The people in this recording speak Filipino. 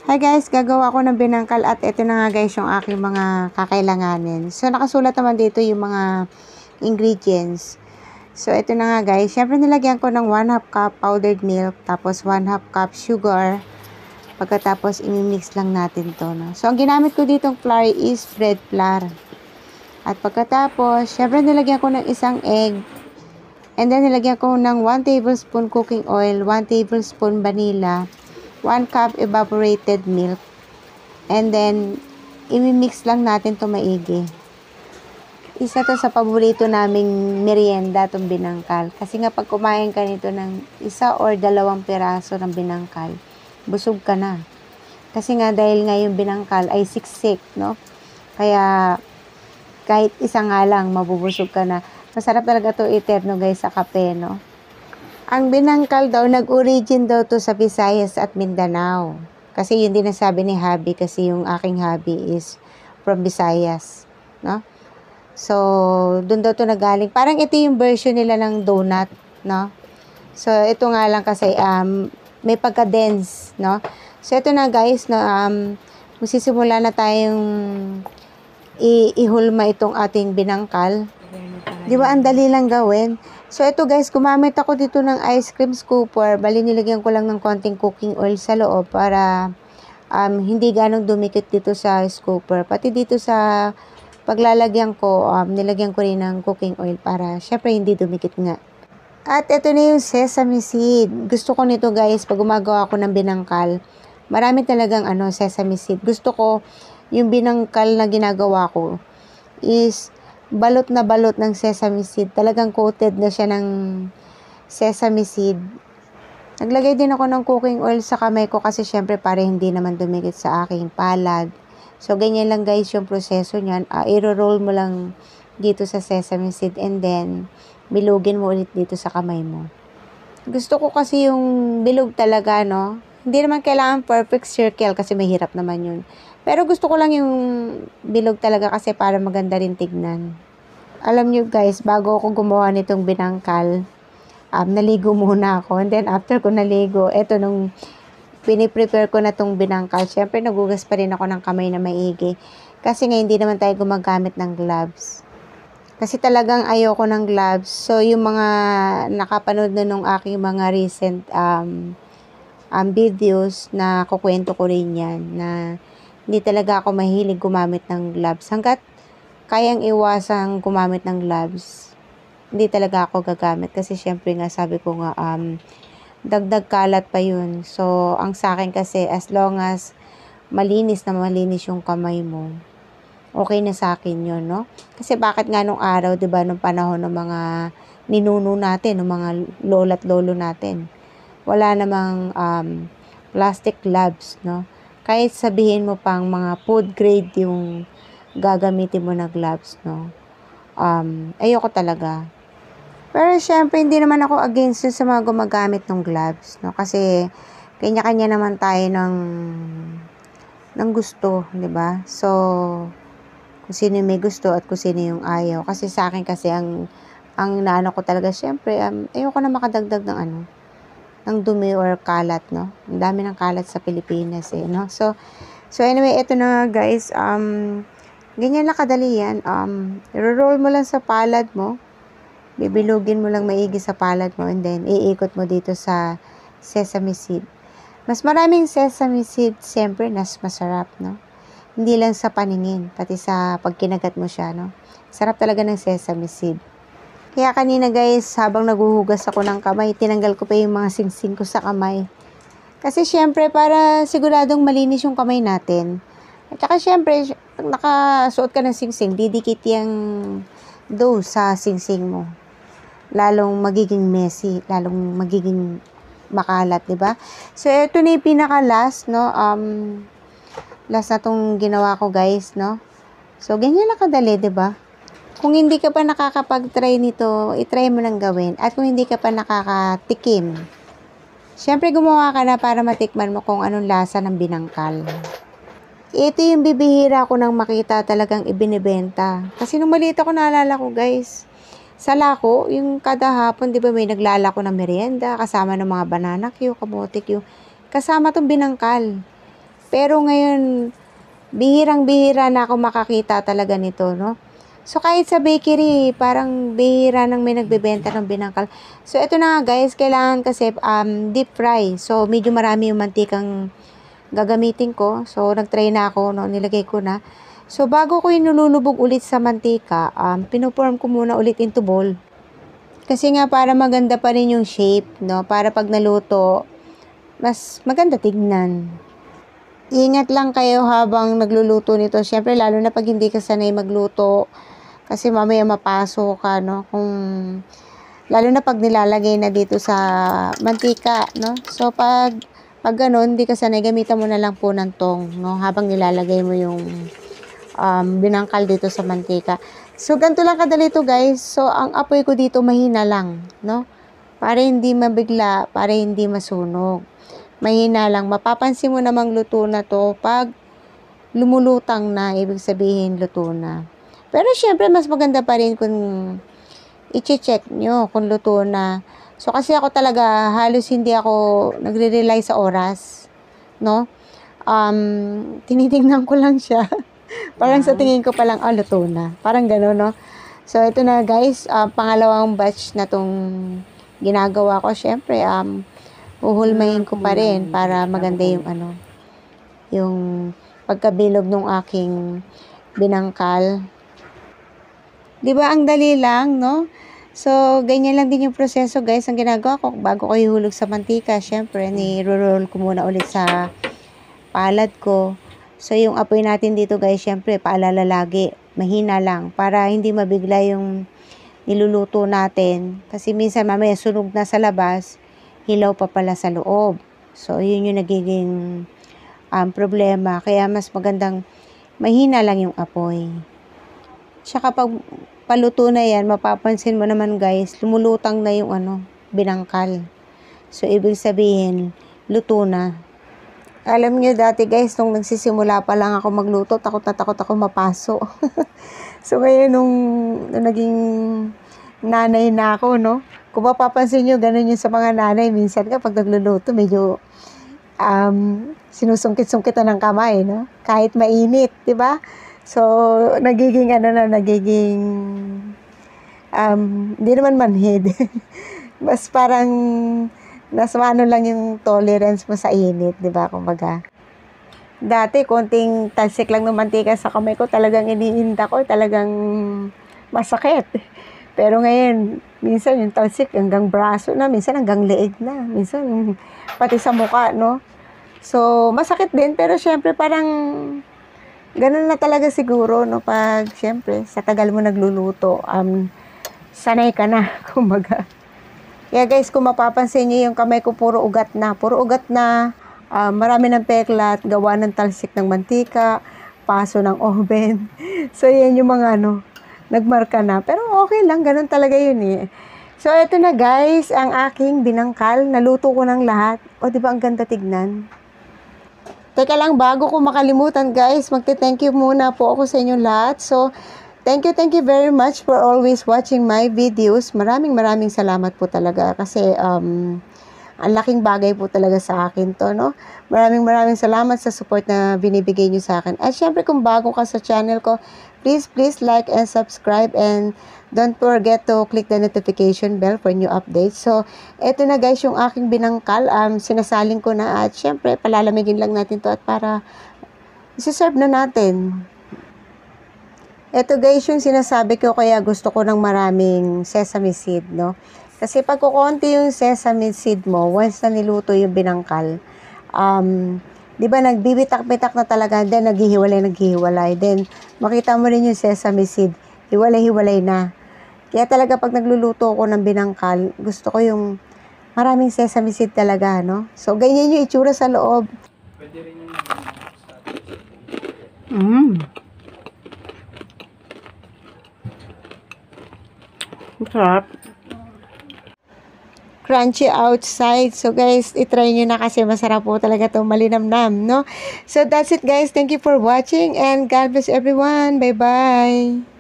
Hi guys, gagawa ako ng binangkal at ito na nga guys yung aking mga kakailanganin. So nakasulat naman dito yung mga ingredients. So ito na nga guys, syempre nilagyan ko ng 1/2 cup powdered milk, tapos 1/2 cup sugar. Pagkatapos imimix lang natin to, no? So ang ginamit ko ditong flour is bread flour. At pagkatapos, syempre nilagyan ko ng isang egg. And then nilagyan ko ng 1 tablespoon cooking oil, 1 tablespoon vanilla, 1 cup evaporated milk. And then, imimix lang natin to maigi. Isa to sa paborito naming merienda, itong binangkal. Kasi nga pag kumain ka nito ng isa or 2 piraso ng binangkal, busog ka na. Kasi nga dahil nga yung binangkal ay siksik, no? Kaya, kahit isa nga lang, mabubusog ka na. Masarap talaga to eterno guys sa kape, no? Ang binangkal daw, nag-origin daw to sa Visayas at Mindanao. Kasi yun din nasabi ni hubby, kasi yung aking hubby is from Visayas, no? So, doon daw to nagaling. Parang ito yung version nila ng donut, no? So, ito nga lang kasi may pagka-dense, no? So, ito na guys, na magsisimula na tayong ihulma itong ating binangkal. Di ba, ang dali lang gawin? So, ito guys, gumamit ako dito ng ice cream scooper. Bali, nilagyan ko lang ng konting cooking oil sa loob para hindi ganong dumikit dito sa scooper. Pati dito sa paglalagyan ko, nilagyan ko rin ng cooking oil para syempre hindi dumikit nga. At ito na yung sesame seed. Gusto ko nito guys, pag gumagawa ko ng binangkal, marami talagang sesame seed. Gusto ko yung binangkal na ginagawa ko is balot na balot ng sesame seed. Talagang coated na siya ng sesame seed. Naglagay din ako ng cooking oil sa kamay ko kasi syempre para hindi naman dumikit sa aking palad. So, ganyan lang guys yung proseso niyan. I-roll mo lang dito sa sesame seed and then bilugin mo ulit dito sa kamay mo. Gusto ko kasi yung bilog talaga, no? Hindi naman kailangan perfect circle kasi mahirap naman yun. Pero gusto ko lang yung bilog talaga kasi para maganda rin tignan. Alam nyo guys, bago ako gumawa nitong binangkal, naligo muna ako. And then after ko naligo, eto nung piniprepare ko na tong binangkal, syempre nagugas pa rin ako ng kamay na maigi. Kasi nga hindi naman tayo gumagamit ng gloves. Kasi talagang ayoko ng gloves. So yung mga nakapanood na nung aking mga recent videos na kukwento ko rin yan, na hindi talaga ako mahilig gumamit ng gloves. Hanggat kayang iwasang gumamit ng gloves, hindi talaga ako gagamit. Kasi syempre nga sabi ko nga, dagdag kalat pa yun. So, ang sa akin kasi, as long as malinis na malinis yung kamay mo, okay na sa akin yun, no? Kasi bakit nga nung araw, diba, nung panahon ng mga ninuno natin, ng mga lola't lolo natin, wala namang plastic gloves, no? Kahit sabihin mo pang mga food grade yung gagamitin mo na gloves, no? Ayoko talaga. Pero syempre, hindi naman ako against sa mga gumagamit ng gloves, no? Kasi kanya-kanya naman tayo ng gusto, 'di ba? So, kung sino yung may gusto at kung sino yung ayaw. Kasi sa akin kasi ang naano ko talaga, syempre, ayoko na makadagdag ng dumi or kalat, no? Ang dami ng kalat sa Pilipinas, no? So anyway, ito na guys, ganyan lang kadali yan. I-roll mo lang sa palad mo. Bibilugin mo lang maigi sa palad mo and then iikot mo dito sa sesame seed. Mas maraming sesame seed, siyempre, mas masarap, no? Hindi lang sa paningin, pati sa pag kinagat mo siya, no? Sarap talaga ng sesame seed. Kaya kanina guys, habang naguhugas ako ng kamay, tinanggal ko pa yung mga singsing ko sa kamay. Kasi syempre, para siguradong malinis yung kamay natin. At saka syempre, pag nakasuot ka ng singsing, didikit yung dough sa singsing mo. Lalong magiging messy, lalong magiging makalat, di ba? So, ito na yung pinaka-last, no? Last na tong ginawa ko, guys, no? So, ganyan lang kadali, di ba? Kung hindi ka pa nakakapag-try nito, itry mo nang gawin. At kung hindi ka pa nakakatikim, syempre gumawa ka na para matikman mo kung anong lasa ng binangkal. Ito yung bibihira ko nang makita talagang ibinibenta. Kasi nung maliit ako, naalala ko guys, sa Lako, yung kada hapon, di ba may naglalako ng merienda, kasama ng mga banana Q, kamote Q, kasama tong binangkal. Pero ngayon, bihirang-bihira na ako makakita talaga nito, no? So, kahit sa bakery, parang bihira nang may nagbebenta ng binangkal. So, ito na nga guys, kailangan kasi deep fry. So, medyo marami yung mantikang gagamitin ko. So, nagtry na ako, no? Nilagay ko na. So, bago ko inululubog ulit sa mantika, pinoform ko muna ulit into bowl. Kasi nga, para maganda pa rin yung shape, no? Para pag naluto, mas maganda tignan. Ingat lang kayo habang nagluluto nito. Siyempre, lalo na pag hindi ka sanay magluto. Kasi mamaya mapasok ka, no? Lalo na pag nilalagay na dito sa mantika, no? So, pag ganun, hindi ka sanay, gamitan mo na lang po ng tong, no? Habang nilalagay mo yung binangkal dito sa mantika. So, ganito lang kadali ito, guys. So, ang apoy ko dito, mahina lang, no? Para hindi mabigla, para hindi masunog. Mahina lang. Mapapansin mo namang luto na to pag lumulutang na, ibig sabihin luto na. Pero syempre, mas maganda pa rin kung i-check nyo kung luto na. So, kasi ako talaga, halos hindi ako nagre-rely sa oras, no? Tinitingnan ko lang siya. Parang sa tingin ko palang, luto na. Parang gano'n, no? So, ito na guys, pangalawang batch na tong ginagawa ko. Syempre, uhulmahin ko pa rin para maganda yung yung pagkabilog ng aking binangkal. 'Di ba ang dali lang, no? So, ganyan lang din yung proseso, guys. Ang ginagawa ko, bago ko ihulog sa mantika, syempre, ni-roll ko muna ulit sa palad ko. So, yung apoy natin dito, guys, syempre, paalala lagi, mahina lang, para hindi mabigla yung niluluto natin. Kasi minsan, mamaya, sunog na sa labas, hilaw pa pala sa loob. So, yun yung nagiging problema. Kaya, mas magandang mahina lang yung apoy. Tsaka pag paluto na yan, mapapansin mo naman guys, lumulutang na yung binangkal. So, ibig sabihin, luto na. Alam nyo dati guys, nung nagsisimula pa lang ako magluto, takot na takot ako mapaso. So, ngayon nung naging nanay na ako, no? Kung mapapansin nyo, ganun yung sa mga nanay. Minsan ka, pag nagluluto, medyo sinusungkit-sungkitan ng kamay, no? Kahit mainit, di ba? So, nagiging hindi naman manhid. Mas parang, nasa lang yung tolerance mo sa init, di ba? Kumbaga. Dati, konting talsik lang ng mantika sa kamay ko, talagang iniinda ko, talagang masakit. Pero ngayon, minsan yung talsik hanggang braso na, minsan hanggang leeg na, minsan pati sa mukha, no? So, masakit din, pero syempre parang, ganun na talaga siguro, no? Pag, syempre, sa tagal mo nagluluto, sanay ka na, kumbaga. Kaya guys, kung mapapansin niyo yung kamay ko, puro ugat na, marami ng peklat, gawa ng talsik ng mantika, paso ng oven. So, yan yung mga nagmarka na. Pero okay lang, ganun talaga yun eh. So, ito na guys, ang aking binangkal. Naluto ko ng lahat. O, di ba ang ganda tignan? Teka lang, bago ko makalimutan guys, magte-thank you muna po ako sa inyo lahat. So, thank you very much for always watching my videos. Maraming salamat po talaga kasi ang laking bagay po talaga sa akin to, no? Maraming salamat sa support na binibigay niyo sa akin. At syempre kung bago ka sa channel ko, please like and subscribe and don't forget to click the notification bell for new updates. So, eto na guys yung aking binangkal. Sinasaling ko na at syempre palalamigin lang natin to at para isi-serve na natin. Eto guys yung sinasabi ko kaya gusto ko ng maraming sesame seed, no? Kasi pag kukunti yung sesame seed mo, once na niluto yung binangkal, di ba nagbibitak-bitak na talaga, then naghihiwalay. Then makita mo rin yung sesame seed, hiwalay-hiwalay na. Kaya talaga pag nagluluto ko ng binangkal, gusto ko yung maraming sesame seed talaga, no? So, ganyan yung itsura sa loob. Pwede rin yung sarap. Crunchy outside. So guys, itry nyo na kasi masarap po talaga ito, malinamnam, no? So that's it guys. Thank you for watching and God bless everyone. Bye-bye.